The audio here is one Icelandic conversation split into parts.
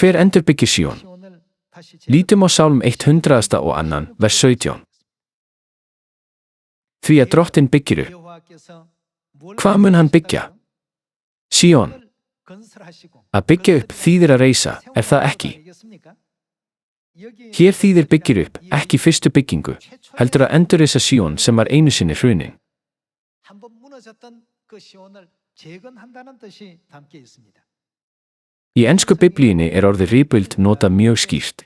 Hver endurbyggir Síón? Lítum á Sálm 100 og 2, vers 17. Því að Drottinn byggir upp. Hvað mun hann byggja? Síón. Að byggja upp þýðir að reisa, það ekki? Hér þýðir byggir upp, ekki fyrstu byggingu, heldur að endurreisa Síón sem var einu sinni hrunin. Í ensku biblíunni orðið rebuild notað mjög skýrt.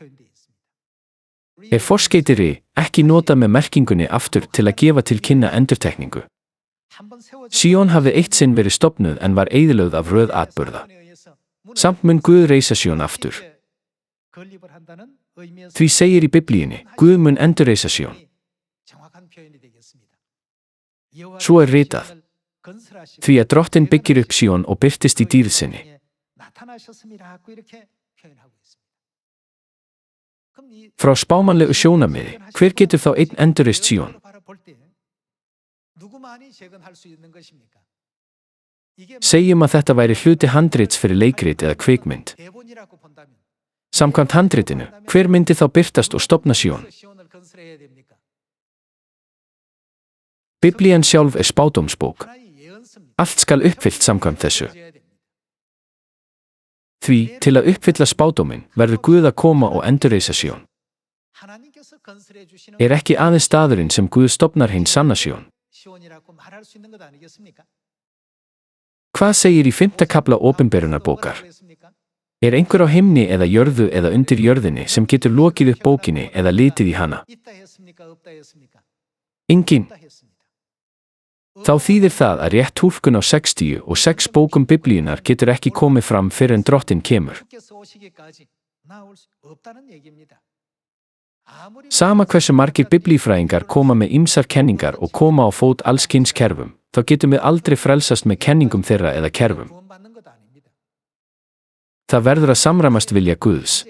Forskeyti ekki notað með merkingunni aftur til að gefa til kynna endurtekningu. Síón hafði eitt sinn verið stofnuð en var eyðilögð af röð atburða. Samt mun Guð reisa Síón aftur. Því segir í biblíunni, Guð mun endurreisa Síón. Svo ritað. Því að Drottinn byggir upp Síón og birtist í dýrð sinni. Frá spámannlegu sjónarmiði, hver getur þá einn endurreist Síón? Segjum að þetta væri hluti handrits fyrir leikrit eða kvikmynd. Samkvæmt handritinu, hver myndi þá birtast og stofna Síón? Biblían sjálf spádómsbók. Allt skal uppfyllt samkvæmt þessu. Því, til að uppfylla spádóminn, verður Guð að koma og endurreisa Síón. Ekki aðeins staðurinn sem Guð stofnar hinn sanna Síón? Hvað segir í 5. kafla Opinberunarbókar? Einhver á himni eða jörðu eða undir jörðinni sem getur lokið upp bókinni eða litið í hana? Enginn. Þá þýðir það að rétt túlkun á 66 bókum biblíunnar getur ekki komið fram fyrr en Drottinn kemur. Sama hversu margir biblífræðingar koma með ýmsar kenningar og koma á fót alls kyns kerfum, þá getum við aldrei frelsast með kenningum þeirra eða kerfum. Það verður að samræmast vilja Guðs.